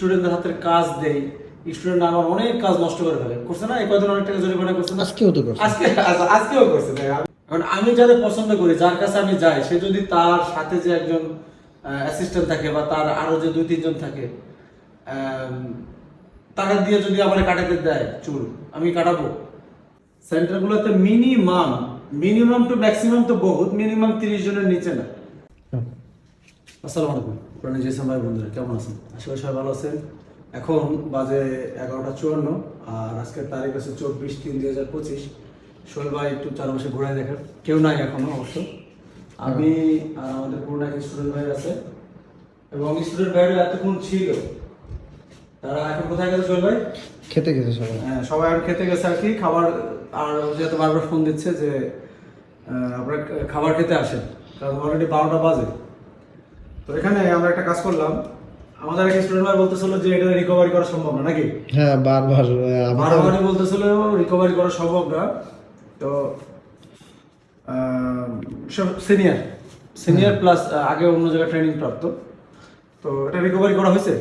স্টুডেন্টদের হাতের কাজ দেই, স্টুডেন্ট আমার অনেক কাজ নষ্ট করে ফেলে। করছে না এই কয়দিন অনেক টাকা জরিমানা করছে না? আজকেও তো করছে। আজকেও করছে। কারণ আমি যাদের পছন্দ করি, যার কাছে আমি যাই, সে যদি তার সাথে যে একজন অ্যাসিস্ট্যান্ট থাকে বা তার আরো যে 2-3 জন থাকে, তারা দিয়ে যদি আমার কাটাতে দেয় চুল, আমি কাটাবো। সেন্টারগুলোতে মিনিমাম টু ম্যাক্সিমাম তো বহুত, মিনিমাম 30 জনের নিচে না। আসসালামু আলাইকুম পুরানি জেসম ভাই বন্ধুরা, কেমন আছেন? আশা করি সবাই ভালো আছেন। এখন বাজে 11টা 54 আর আজকের তারিখ আছে 24/3/2025। সোহেল ভাই একটু চারপাশে ঘোরায় দেখেন, কেউ নাই এখনো অবশ্য। আমি আর আমাদের পুরোনো এক স্টুডেন্ট ভাই আছে এবং স্টুডেন্ট ভাইরা এতক্ষণ ছিল, তারা এখন কোথায় গেছে সোহেল ভাই? খেতে গেছে সবাই। হ্যাঁ, সবাই আর খেতে গেছে আর কি, খাবার। আর যেহেতু বারবার ফোন দিচ্ছে যে আপনারা খাবার খেতে আসেন, কারণ অলরেডি 12টা বাজে। তো এখানে আমরা একটা কাজ করলাম, আমাদের এক স্টুডেন্ট ভাই বলতেছিল যে এটা রিকভারি করা সম্ভব না, নাকি? হ্যাঁ, বারবারই বলতেছিল রিকভারি করা সম্ভব না। তো সব সিনিয়র প্লাস আগে অন্য জায়গায় ট্রেনিং প্রাপ্ত, তো এটা রিকভারি করা হয়েছে।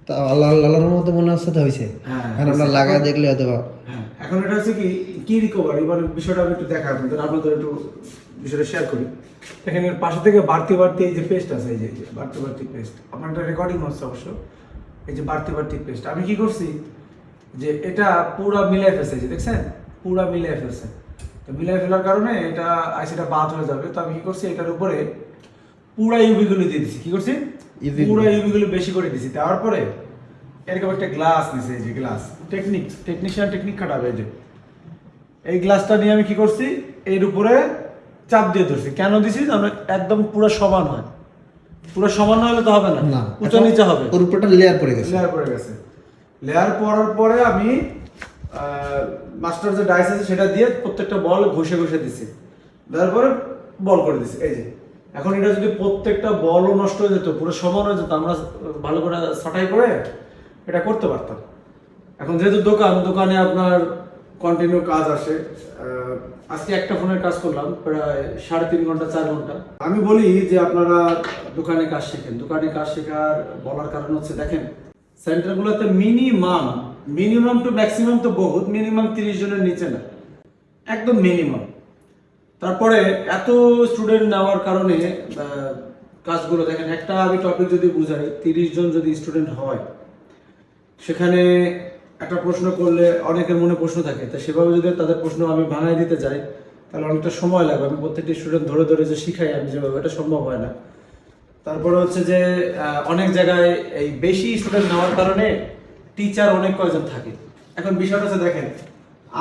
তা আল্লাহর মতো মনে হচ্ছে তো হয়েছে। হ্যাঁ, এখন আমরা লাগায় দেখলে হয়তো হ্যাঁ, এখন এটা হচ্ছে কি রিকভারি, মানে বিষয়টা আমি একটু দেখাই আপনাদের একটু বিষয়টা শেয়ার করি। এখানে পাশে থেকে বাড়তি এই যে পেস্ট আছে, এই যে বাড়তি পেস্ট, আমার একটা রেকর্ডিং হচ্ছে অবশ্য। এই যে বাড়তি পেস্ট আমি কি করছি, যে এটা পুরা মিলাই ফেলছে, যে দেখছেন পুরা মিলাই ফেলছে। তো মিলাই ফেলার কারণে এটা আইসিটা বাদ হয়ে যাবে। তো আমি কি করছি, এটার উপরে পুরা ইউভিগুলো দিয়ে দিছি। কি করছি? পুরা ইউভিগুলো বেশি করে দিছি। দেওয়ার পরে এরকম একটা গ্লাস নিছে, এই যে গ্লাস টেকনিশিয়ান টেকনিক খাটাবে, এই যে এই গ্লাসটা নিয়ে আমি কি করছি, এর উপরে চাপ দিয়ে ধরছি। কেন দিছি? আমরা একদম পুরো সমান হয়, পুরো সমান না হলে তো হবে না, উঁচু নিচে হবে। ওর উপরটা লেয়ার পড়ে গেছে। লেয়ার পড়ার পরে আমি মাস্টার যে ডাইস আছে সেটা দিয়ে প্রত্যেকটা বল ঘষে দিছি। দেওয়ার পরে বল করে দিছি। এই যে এখন এটা যদি প্রত্যেকটা বলও নষ্ট হয়ে যেত, পুরো সমান হয়ে যেত, আমরা ভালো করে ছাঁটাই করে এটা করতে পারতাম। এখন যেহেতু দোকানে আপনার কন্টিনিউ কাজ আসে, আজকে একটা ফোনের কাজ করলাম প্রায় 3.5 ঘন্টা 4 ঘন্টা। আমি বলি যে আপনারা দোকানে কাজ শেখেন। দোকানে কাজ শেখার বলার কারণ হচ্ছে, দেখেন সেন্টারগুলোতে মিনিমাম টু ম্যাক্সিমাম তো বহুত, মিনিমাম 30 জনের নিচে না, একদম মিনিমাম। তারপরে এত স্টুডেন্ট নেওয়ার কারণে কাজগুলো দেখেন, একটা আমি টপিক যদি বুঝাই, 30 জন যদি স্টুডেন্ট হয়, সেখানে একটা প্রশ্ন করলে অনেকের মনে প্রশ্ন থাকে, তা সেভাবে যদি তাদের প্রশ্ন আমি ভাঙাই দিতে যাই তাহলে অনেকটা সময় লাগবে। আমি প্রত্যেকটি স্টুডেন্ট ধরে যে শিখাই আমি যেভাবে, এটা সম্ভব হয় না। তারপরে হচ্ছে যে অনেক জায়গায় এই বেশি স্টুডেন্ট নেওয়ার কারণে টিচার অনেক কয়জন থাকে। এখন বিষয়টা হচ্ছে, দেখেন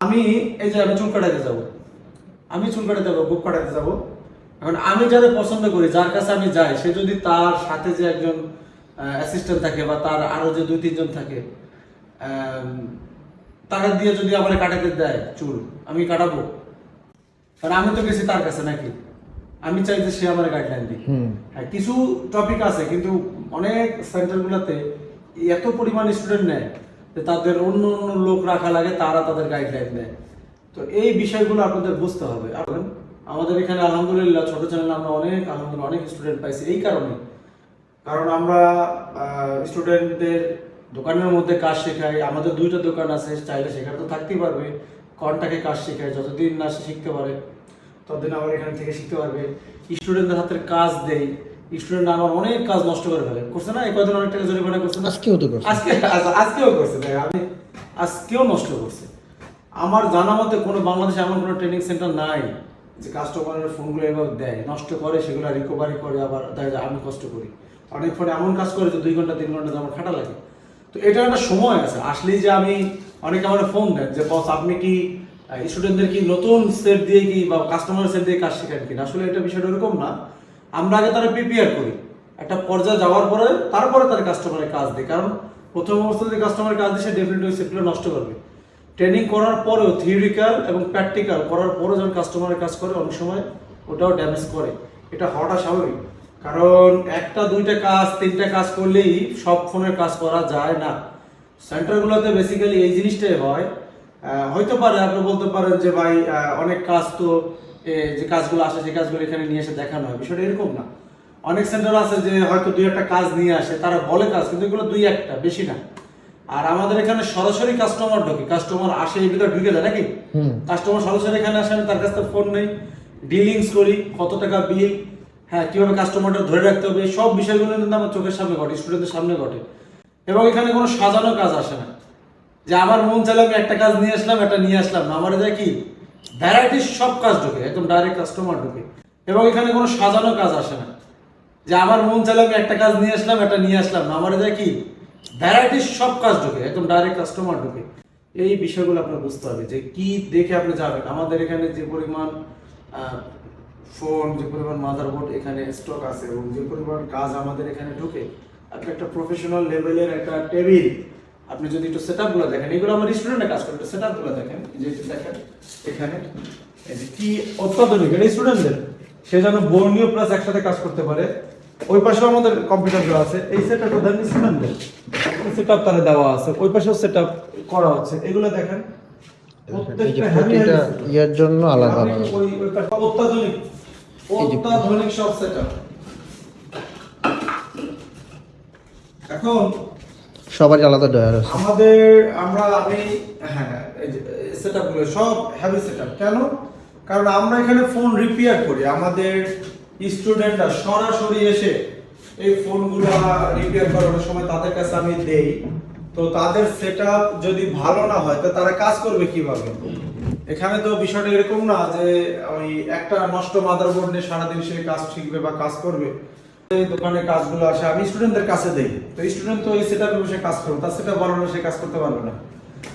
আমি এই যে আমি চুল কাটাতে যাবো, বুক কাটাতে যাবো। এখন আমি যাদের পছন্দ করি, যার কাছে আমি যাই, সে যদি তার সাথে যে একজন অ্যাসিস্ট্যান্ট থাকে বা তার আরো যে 2-3 জন থাকে, তারা দিয়ে যদি আমার কাটাতে দেয় চুল, আমি কাটাবো। কারণ আমি তো গেছি তার কাছে, নাকি? আমি চাই যে সে আমার গাইডলাইন দিক। হ্যাঁ, কিছু টপিক আছে, কিন্তু অনেক সেন্টারগুলোতে এত পরিমাণ স্টুডেন্ট নেয় যে তাদের অন্য লোক রাখা লাগে, তারা তাদের গাইডলাইন দেয়। তো এই বিষয়গুলো আপনাদের বুঝতে হবে। আমাদের এখানে আলহামদুলিল্লাহ ছোট চ্যানেলে আমরা অনেক স্টুডেন্ট পাইছি এই কারণে। কারণ আমরা স্টুডেন্টদের দোকানের মধ্যে কাজ শেখাই। আমাদের 2টা দোকান আছে, চাইলে সেখানে তো থাকতেই পারবে। কন্টাক্টে কাজ শেখাই, যতদিন না শিখতে পারে ততদিন আমার এখান থেকে শিখতে পারবে। স্টুডেন্টদের হাতের কাজ দেই, স্টুডেন্ট আমার অনেক কাজ নষ্ট করে ফেলে। করছে না এই কয়দিন অনেক টাকা জরিমানা করছে না? আজকেও তো করছে। আজকেও করছে। আমি আজকেও নষ্ট করছে। আমার জানা মতে কোনো বাংলাদেশে এমন কোনো ট্রেনিং সেন্টার নাই যে কাস্টমারের ফোনগুলো এভাবে দেয়, নষ্ট করে, সেগুলো রিকভারি করে, আবার দেখা যায় আমি কষ্ট করি। অনেক ফোনে এমন কাজ করে যে 2 ঘন্টা 3 ঘন্টা আমার খাটা লাগে। তো এটা একটা সময় আছে আসলেই, যে আমি অনেকে আমার ফোন দেন যে বস আপনি কি স্টুডেন্টদের কি নতুন সেট দিয়ে কি বা কাস্টমার সেট দিয়ে কাজ শেখান কিনা। আসলে এটা বিষয়টা এরকম না। আমরা আগে তারা প্রিপেয়ার করি, একটা পর্যায়ে যাওয়ার পরে তারপরে তার কাস্টমারের কাজ দিই। কারণ প্রথম অবস্থায় যদি কাস্টমারের কাজ দিই, সে ডেফিনেটলি সেটগুলো নষ্ট করবে। ট্রেনিং করার পরেও, থিওরিক্যাল এবং প্র্যাকটিক্যাল করার পরেও যখন কাস্টমারের কাজ করে, অনেক সময় ওটাও ড্যামেজ করে। এটা হওয়াটা স্বাভাবিক, কারণ 1টা 2টা কাজ 3টা কাজ করলেই সব ফোনের কাজ করা যায় না। সেন্টারগুলোতে বেসিক্যালি এই জিনিসটাই হয়। হয়তো পারে আপনি বলতে পারেন যে ভাই অনেক কাজ তো যে কাজগুলো আসে, যে কাজগুলো এখানে নিয়ে এসে দেখানো হয়, বিষয়টা এরকম না। অনেক সেন্টার আছে যে হয়তো দুই একটা কাজ নিয়ে আসে, তারা বলে কাজ, কিন্তু এগুলো দুই একটা, বেশি না। আর আমাদের এখানে সরাসরি কাস্টমার ঢোকে, কাস্টমার আসে এই ভিতরে ঢুকে যায় নাকি, কাস্টমার সরাসরি এখানে আসে, আমি তার কাছ থেকে ফোন নেই, ডিলিংস করি, কত টাকা বিল, হ্যাঁ কিভাবে কাস্টমারটা ধরে রাখতে হবে, সব বিষয়গুলো কিন্তু আমার চোখের সামনে ঘটে, স্টুডেন্টের সামনে ঘটে। এবং এখানে কোনো সাজানো কাজ আসে না যে আমার মন চাইলে আমি একটা কাজ নিয়ে আসলাম, একটা নিয়ে আসলাম না, আমার যায় কি ভ্যারাইটিস সব কাজ ঢোকে, একদম ডাইরেক্ট কাস্টমার ঢোকে। এবং এখানে কোনো সাজানো কাজ আসে না যে আমার মন চাইলে আমি একটা কাজ নিয়ে আসলাম, একটা নিয়ে আসলাম না, আমার যায় কি ভ্যারাইটিস সব কাজ ঢোকে, একদম ডাইরেক্ট কাস্টমার ঢোকে। এই বিষয়গুলো আপনার বুঝতে হবে যে কি দেখে আপনি যাবেন। আমাদের এখানে যে পরিমাণ ফোন, যে পরিমাণ মাদারবোর্ড এখানে স্টক আছে এবং যে পরিমাণ কাজ আমাদের এখানে ঢোকে, আপনি একটা প্রফেশনাল লেভেলের একটা টেবিল আপনি যদি একটু সেটআপগুলো দেখেন, এগুলো আমার স্টুডেন্টরা কাজ করে, একটু সেটআপগুলো দেখেন, যে দেখেন এখানে এই যে কি অত্যাধুনিক, এটা স্টুডেন্টদের, সে যেন বর্ণীয় প্লাস একসাথে কাজ করতে পারে। ওই পাশেও আমাদের কম্পিউটার আছে, এই সেটআপটা দেখেন স্টুডেন্টদের সেটআপ তারা দেওয়া আছে, ওই পাশেও সেটআপ করা হচ্ছে, এগুলো দেখেন প্রত্যেকটা প্রতিটা ইয়ার জন্য আলাদা আলাদা। ওই অত্যাধুনিক অত্যাধুনিক সব সেটআপ। এখন সবারই আলাদা ডয়ার আছে। আমাদের আমি হ্যাঁ এই যে সেটআপগুলো সব হেভি সেটআপ। কেন? কারণ আমরা এখানে ফোন রিপেয়ার করি, আমাদের স্টুডেন্টরা সরাসরি এসে এই ফোনগুলো রিপেয়ার করার সময় তাদের কাছে আমি দেই। তো তাদের সেটআপ যদি ভালো না হয় তো তারা কাজ করবে কিভাবে? এখানে তো বিষয়টা এরকম না যে ওই একটা নষ্ট মাদারবোর্ড নিয়ে সারাদিন সে কাজ শিখবে বা কাজ করবে। এই দোকানে কাজগুলো আসে আমি স্টুডেন্টদের কাছে দেই, তো স্টুডেন্ট তো এই সেটআপে বসে কাজ করবে, তার সেটআপ ভালো না সে কাজ করতে পারবে না।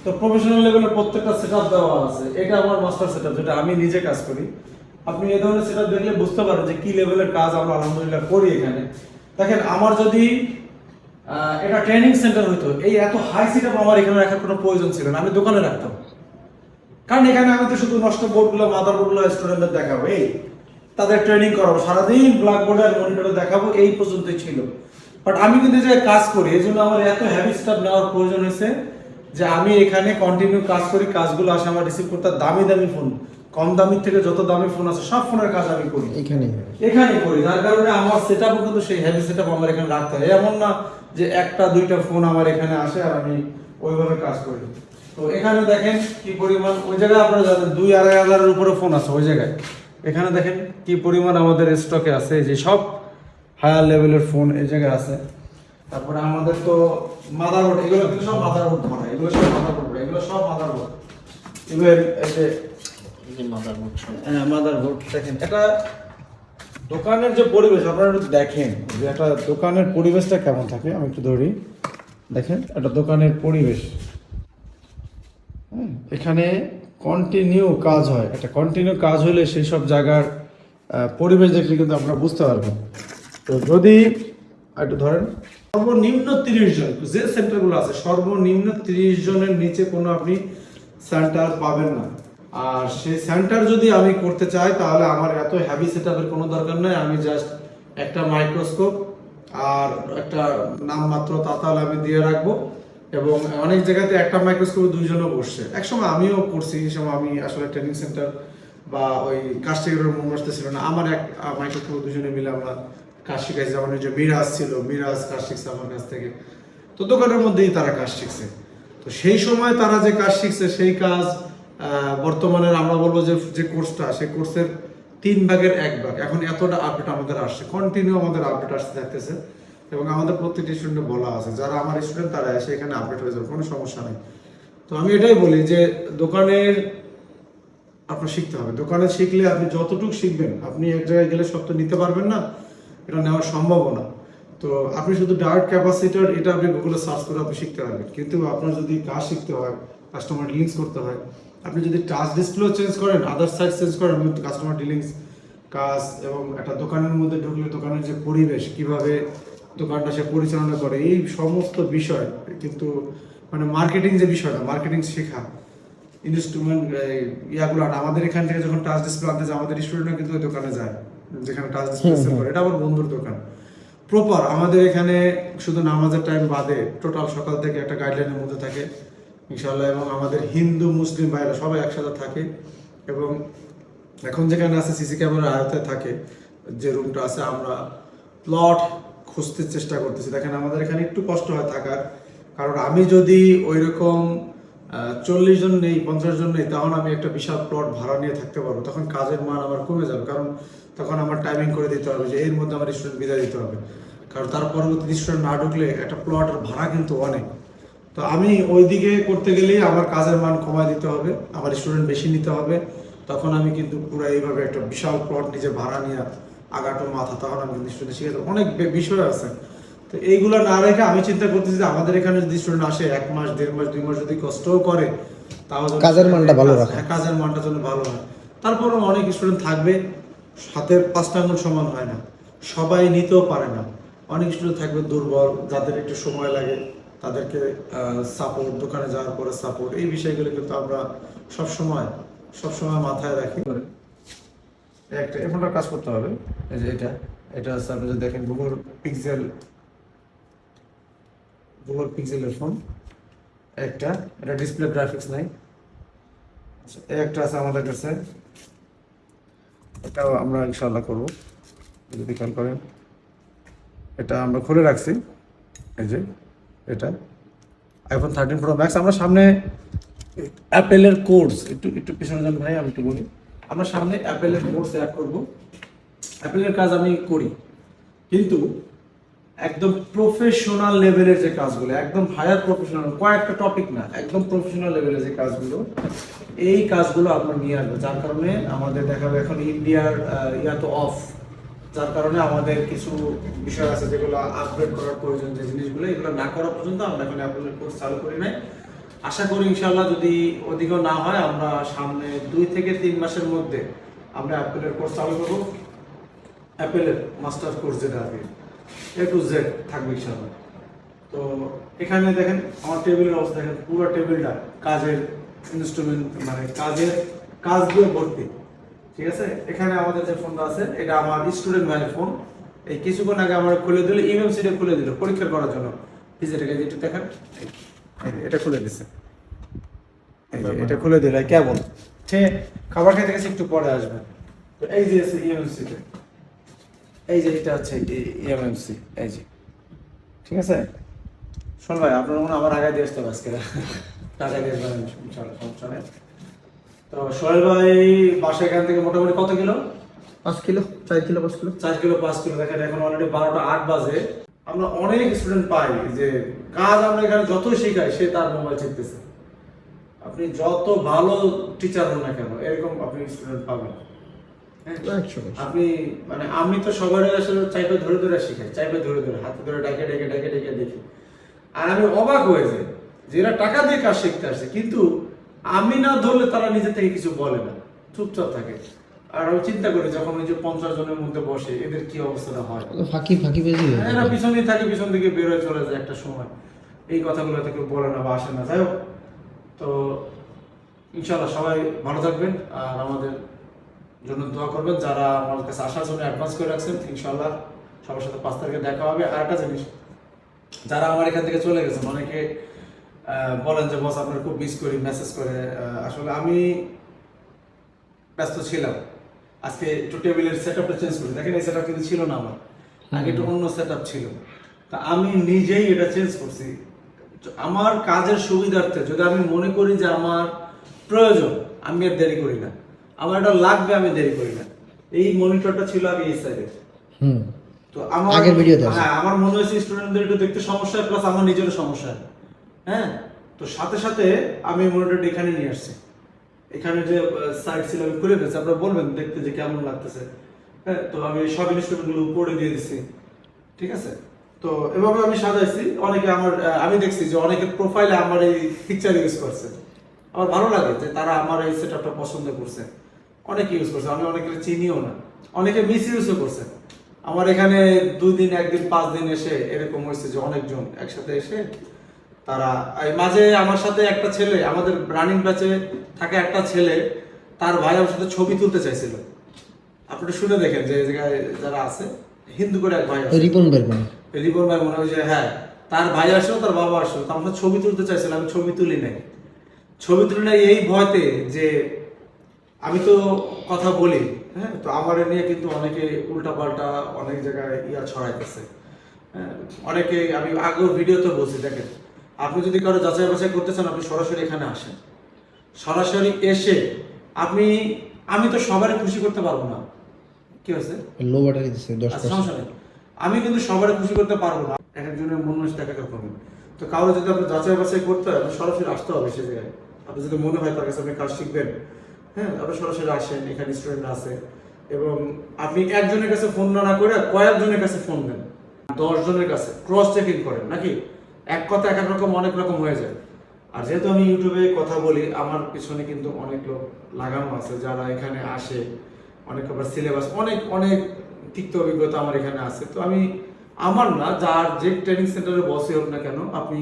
তো প্রফেশনাল লেভেলে প্রত্যেকটা সেটআপ দেওয়া আছে, এটা আমার মাস্টার সেটআপ যেটা আমি নিজে কাজ করি। আপনি এই ধরনের সেটআপ দেখলে বুঝতে পারেন যে কি লেভেলের কাজ আমরা আলহামদুলিল্লাহ করি এখানে। দেখেন আমার যদি এটা ট্রেনিং সেন্টার হইতো, এই এত হাই সেটআপ আমার এখানে রাখার কোনো প্রয়োজন ছিল না, আমি দোকানে রাখতাম। কারণ এখানে আমি তো শুধু নষ্ট বোর্ডগুলো মাদারবোর্ডগুলো স্টুডেন্টদের দেখাবো, এই তাদের ট্রেনিং করাবো, সারাদিন ব্ল্যাকবোর্ডে আর মনিটরে দেখাবো, এই পর্যন্তই ছিল। বাট আমি কিন্তু যে কাজ করি এই জন্য আমার এত হেভি স্টাফ নেওয়ার প্রয়োজন হয়েছে যে আমি এখানে কন্টিনিউ কাজ করি, কাজগুলো আসে আমার রিসিভ করতে, দামি দামি ফোন, কম দামি থেকে যত দামি ফোন আছে সব ফোনের কাজ আমি করি এখানে করি। যার কারণে আমার সেটআপও কিন্তু সেই হেভি সেটআপ আমার এখানে রাখতে হয়। এমন না যে একটা দুইটা ফোন আমার এখানে আসে আর আমি ওইভাবে কাজ করি। তো এখানে দেখেন কি পরিমাণ, ওই জায়গায় আপনারা জানেন 2-2.5 হাজারের উপরে ফোন আছে ওই জায়গায়। এখানে দেখেন কি পরিমাণ আমাদের স্টকে আছে, যে সব হায়ার লেভেলের ফোন এই জায়গায় আছে। তারপরে আমাদের তো মাদারবোর্ড, এগুলো কিন্তু সব মাদারবোর্ড ধরা, এগুলো সব মাদারবোর্ড, এগুলো সব মাদারবোর্ড। ইভেন এই যে মাদারবোর্ড, হ্যাঁ মাদারবোর্ড দেখেন। এটা দোকানের যে পরিবেশ আপনারা একটু দেখেন যে একটা দোকানের পরিবেশটা কেমন থাকে, আমি একটু ধরি দেখেন একটা দোকানের পরিবেশ। এখানে কন্টিনিউ কাজ হয়, একটা কন্টিনিউ কাজ হলে সেই সব জায়গার পরিবেশ দেখলে কিন্তু আপনারা বুঝতে পারবেন। তো যদি একটু ধরেন সর্বনিম্ন 30 জন, যে সেন্টারগুলো আছে সর্বনিম্ন 30 জনের নিচে কোনো আপনি সেন্টার পাবেন না। আর সেই সেন্টার যদি আমি করতে চাই তাহলে আমার এত হেভি সেটআপের কোনো দরকার নাই, আমি জাস্ট একটা মাইক্রোস্কোপ আর একটা নামমাত্র তাতাল আমি দিয়ে রাখবো। এবং অনেক জায়গাতে একটা মাইক্রোস্কোপে 2 জনও বসছে, একসময় আমিও করছি, এই সময় আমি আসলে ট্রেনিং সেন্টার বা ওই কাজ শেখানোর মন আসতেছিল না, আমার এক মাইক্রোস্কোপে 2 জনে মিলে আমরা কাজ শিখাইছি। আমার যে মিরাজ ছিল, মিরাজ কাজ শিখছে আমার কাছ থেকে, তো দোকানের মধ্যেই তারা কাজ শিখছে। তো সেই সময় তারা যে কাজ শিখছে সেই কাজ বর্তমানে আমরা বলবো যে কোর্সটা, সেই কোর্সের 3 ভাগের 1 ভাগ এখন এতটা আপডেট আমাদের আসছে, কন্টিনিউ আমাদের আপডেট আসতে থাকতেছে। এবং আমাদের প্রত্যেকটি স্টুডেন্টে বলা আছে যারা আমার স্টুডেন্ট তারা এসে এখানে আপডেট হয়ে যাবে, কোনো সমস্যা নেই। তো আমি এটাই বলি যে দোকানের আপনার শিখতে হবে, দোকানে শিখলে আপনি যতটুকু শিখবেন, আপনি এক জায়গায় গেলে সব তো নিতে পারবেন না, এটা নেওয়া সম্ভব না। তো আপনি শুধু ডাইরেক্ট ক্যাপাসিটার এটা আপনি গুগলে সার্চ করে আপনি শিখতে পারবেন, কিন্তু আপনার যদি কাজ শিখতে হয়, কাস্টমার ডিলিংস করতে হয়, আপনি যদি টাচ ডিসপ্লে চেঞ্জ করেন, আদার সাইড চেঞ্জ করেন, কাস্টমার ডিলিংস কাজ এবং একটা দোকানের মধ্যে ঢুকলে দোকানের যে পরিবেশ, কিভাবে দোকানটা সে পরিচালনা করে, এই সমস্ত বিষয় কিন্তু মানে মার্কেটিং যে বিষয়টা, মার্কেটিং শেখা, ইনস্ট্রুমেন্ট ইয়াগুলো আমাদের এখান থেকে যখন টাচ ডিসপ্লে আনতে যায় আমাদের স্টুডেন্টরা কিন্তু ওই দোকানে যায় যেখানে টাচ ডিসপ্লে সেল করে, এটা আমার বন্ধুর দোকান প্রপার। আমাদের এখানে শুধু নামাজের টাইম বাদে টোটাল সকাল থেকে একটা গাইডলাইনের মধ্যে থাকে ইনশাআল্লাহ, এবং আমাদের হিন্দু মুসলিম ভাইরা সবাই একসাথে থাকে। এবং এখন যেখানে আছে সিসি ক্যামেরার আয়তায় থাকে, যে রুমটা আছে আমরা প্লট খুঁজতে চেষ্টা করতেছি। দেখেন আমাদের এখানে একটু কষ্ট হয় থাকার, কারণ আমি যদি ওই রকম 40 জন নেই 50 জন নেই, তখন আমি একটা বিশাল প্লট ভাড়া নিয়ে থাকতে পারবো। তখন কাজের মান আমার কমে যাবে, কারণ তখন আমার টাইমিং করে দিতে হবে যে এর মধ্যে আমার স্টুডেন্ট বিদায় দিতে হবে, কারণ তার পরবর্তী স্টুডেন্ট না ঢুকলে একটা প্লটের ভাড়া কিন্তু অনেক। তো আমি ওইদিকে করতে গেলেই আমার কাজের মান কমায় দিতে হবে, আমার স্টুডেন্ট বেশি নিতে হবে। তখন আমি কিন্তু পুরো এইভাবে একটা বিশাল প্লট নিজে ভাড়া নিয়ে আগাটো মাথা, তখন আমি কিন্তু স্টুডেন্ট শিখে অনেক বিষয় আছে। তো এইগুলো না রেখে আমি চিন্তা করতেছি যে আমাদের এখানে যদি স্টুডেন্ট আসে 1 মাস 1.5 মাস 2 মাস যদি কষ্টও করে, তাও যেন কাজের মানটা ভালো রাখা। হ্যাঁ, কাজের মানটা যেন ভালো হয়। তারপরে অনেক স্টুডেন্ট থাকবে, হাতের 5টা আঙুল সমান হয় না, সবাই নিতেও পারে না। অনেক স্টুডেন্ট থাকবে দুর্বল, যাদের একটু সময় লাগে, তাদেরকে সাপোর্ট, দোকানে যাওয়ার পরে সাপোর্ট, এই বিষয়গুলো কিন্তু আমরা সবসময় মাথায় রাখি। একটা এফোনটার কাজ করতে হবে। এই যে এটা হচ্ছে আপনি যদি দেখেন গুগল পিক্সেলের ফোন একটা, এটা ডিসপ্লে গ্রাফিক্স নাই। আচ্ছা, একটা আছে আমাদের কাছে, এটাও আমরা ইনশাআল্লাহ করব যদি খেয়াল করেন। এটা আমরা খুলে রাখছি, এই যে এটা আইফোন 13 প্রো ম্যাক্স। আমরা সামনে অ্যাপেলের কোর্স একটু পিছনে যান ভাই, আমি একটু বলি। আমরা সামনে অ্যাপেলের কোর্স অ্যাড করব। অ্যাপেলের কাজ আমি করি, কিন্তু একদম প্রফেশনাল লেভেলের যে কাজগুলো, একদম হায়ার প্রফেশনাল, কয়েকটা টপিক না, একদম প্রফেশনাল লেভেলের যে কাজগুলো, এই কাজগুলো আমরা নিয়ে আসবো। যার কারণে আমাদের দেখাবো এখন ইন্ডিয়ার ইয়া তো অফ, যার কারণে আমাদের কিছু বিষয় আছে যেগুলো আপগ্রেড করার প্রয়োজন, যে জিনিসগুলো এগুলো না করা পর্যন্ত আমরা এখন অ্যাপেলের কোর্স চালু করি নাই। আশা করি ইনশাআল্লাহ যদি ওদিকেও না হয়, আমরা সামনে 2 থেকে 3 মাসের মধ্যে আমরা অ্যাপেলের কোর্স চালু করবো। অ্যাপেলের মাস্টার কোর্স যেটা আছে A to Z থাকবে ইনশাআল্লাহ। তো এখানে দেখেন আমার টেবিলের অবস্থা, দেখেন পুরো টেবিলটা কাজের ইনস্ট্রুমেন্ট, মানে কাজ দিয়ে ভর্তি। ঠিক আছে, এখানে আমাদের যে ফোনটা আছে এটা আমার স্টুডেন্ট ভাইয়ের ফোন। এই কিছুক্ষণ আগে আমার খুলে দিল, ইএমএমসিটা খুলে দিল পরীক্ষা করার জন্য। ভিজিটাকে যেটা দেখেন, এটা খুলে দিছে, এটা খুলে দিল কেবল সে খাবার খেতে গেছে, একটু পরে আসবে। তো এই যে ইএমএমসি, এই যে এটা হচ্ছে ইএমএমসি, এই যে ঠিক আছে। শোন ভাই, আপনার মনে আমার আগে দিয়ে আসতে হবে আজকে, টাকা দিয়ে আসবেন ইনশাআল্লাহ, সমস্যা নেই। তো সোহেল ভাই বাসা এখান থেকে মোটামুটি কত kilo? 5 kilo, 4 kilo 5 kilo. 4 kilo 5 kilo. দেখেন এখন অলরেডি 12টা 8 বাজে। আমরা অনেক স্টুডেন্ট পাই যে কাজ আমরা এখানে যত শেখাই সে তার মোবাইল চিপতেছে। আপনি যত ভালো টিচার হন না কেন, এরকম আপনি স্টুডেন্ট পাবেন। হ্যাঁ, আপনি মানে আমি তো সবার আসলে চাইপে ধরে ধরে শিখাই, চাইপে ধরে ধরে হাতে ধরে ডেকে দেখি। আর আমি অবাক হয়ে যাই যে এরা টাকা দিয়ে কাজ শিখতে আসছে, কিন্তু আমি না ধরলে তারা নিজে থেকে কিছু বলে না, চুপচাপ থাকে। আর আমি চিন্তা করি যখন ওই যে 50 জনের মধ্যে বসে এদের কি অবস্থাটা হয়। ফাঁকি বেজি এরা পিছনেই থাকে, পিছন দিকে বের হয়ে চলে যায় একটা সময়, এই কথাগুলো থেকে বলে না বা আসে না। যাই হোক, তো ইনশাআল্লাহ সবাই ভালো থাকবেন আর আমাদের জন্য দোয়া করবেন। যারা আমার কাছে আসার জন্য অ্যাডভান্স করে রাখছেন, ইনশাআল্লাহ সবার সাথে 5 তারিখে দেখা হবে। আর একটা জিনিস, যারা আমার এখান থেকে চলে গেছেন, অনেকে বলেন যে বস আপনার খুব মিস করি, মেসেজ করে। আসলে আমি ব্যস্ত ছিলাম, আজকে একটু টেবিলের সেটআপটা চেঞ্জ করি। দেখেন এই সেটআপ কিন্তু ছিল না আমার আগে, একটু অন্য সেটআপ ছিল। তা আমি নিজেই এটা চেঞ্জ করছি আমার কাজের সুবিধার্থে। যদি আমি মনে করি যে আমার প্রয়োজন, আমি আর দেরি করি না, আমার এটা লাগবে, আমি দেরি করি না। এই মনিটরটা ছিল আগে এই সাইডে, তো আমার আগের ভিডিওতে আছে। হ্যাঁ, আমার মনে হয়েছে স্টুডেন্টদের একটু দেখতে সমস্যা, প্লাস আমার নিজেরও সমস্যা। হ্যাঁ, তো সাথে সাথে আমি মনিটরটা এখানে নিয়ে আসছি। এখানে যে সাইড ছিল আমি খুলে ফেলছি, আপনারা বলবেন দেখতে যে কেমন লাগতেছে। হ্যাঁ, তো আমি সব ইনস্ট্রুমেন্টগুলো উপরে দিয়ে দিছি। ঠিক আছে, তো এভাবে আমি সাজাইছি। অনেকে আমি দেখছি যে অনেকের প্রোফাইলে আমার এই পিকচার ইউজ করছে। আমার ভালো লাগে যে তারা আমার এই সেটআপটা পছন্দ করছে, অনেকে ইউজ করছে। আমি অনেকে চিনিও না, অনেকে মিস ইউজও করছে। আমার এখানে 2 দিন 1 দিন 5 দিন এসে এরকম হয়েছে যে অনেকজন একসাথে এসে তারা এই মাঝে আমার সাথে একটা ছেলে, আমাদের রানিং ব্যাচে থাকে একটা ছেলে, তার ভাই আমার সাথে ছবি তুলতে চাইছিল। আপনি শুনে দেখেন যে এই জায়গায় যারা আছে, হিন্দু করে এক ভাই আছে, রিপন বের করে রিপন ভাই মনে হয় যে, হ্যাঁ, তার ভাই আসলো, তার বাবা আসলো, তার সাথে ছবি তুলতে চাইছিল। আমি ছবি তুলি নাই এই ভয়তে যে আমি তো কথা বলি, হ্যাঁ, তো আমার এ নিয়ে কিন্তু অনেকে উল্টাপাল্টা অনেক জায়গায় ছড়াইতেছে। হ্যাঁ, অনেকে আমি আগেও ভিডিওতে বলছি, দেখেন আপনি যদি কারো যাচাই বাছাই করতে চান আপনি সরাসরি এখানে আসেন, সরাসরি এসে আপনি, আমি তো সবারই খুশি করতে পারবো না। কি হয়েছে? লো ব্যাটারি দিচ্ছে আচ্ছা, 10%। সমস্যা নেই। আমি কিন্তু সবারই খুশি করতে পারবো না, এক একজনের মন মানসিকতা এক এক রকমের। তো কারো যদি আপনি যাচাই বাছাই করতে হয় আপনি সরাসরি আসতে হবে সে জায়গায়। আপনি যদি মনে হয় তার কাছে আপনি কাজ শিখবেন, হ্যাঁ, আপনি সরাসরি আসেন, এখানে স্টুডেন্ট আছে। এবং আপনি একজনের কাছে ফোন না করে কয়েকজনের কাছে ফোন দেন, 10 জনের কাছে ক্রস চেকিং করেন, নাকি এক কথা এক এক রকম অনেক রকম হয়ে যায়। আর যেহেতু আমি ইউটিউবে কথা বলি, আমার পিছনে কিন্তু অনেক লোক লাগানো আছে যারা এখানে আসে, অনেক আবার সিলেবাস অনেক অনেক তিক্ত অভিজ্ঞতা আমার এখানে আছে। তো আমি, আমার না, যার যে ট্রেনিং সেন্টারে বসে হোক না কেন, আপনি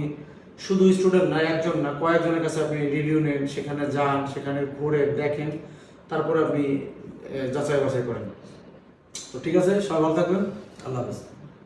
শুধু স্টুডেন্ট না, একজন না, কয়েকজনের কাছে আপনি রিভিউ নেন, সেখানে যান, সেখানে ঘুরে দেখেন, তারপরে আপনি যাচাই বাছাই করেন। তো ঠিক আছে, সবাই ভালো থাকবেন, আল্লাহ হাফেজ।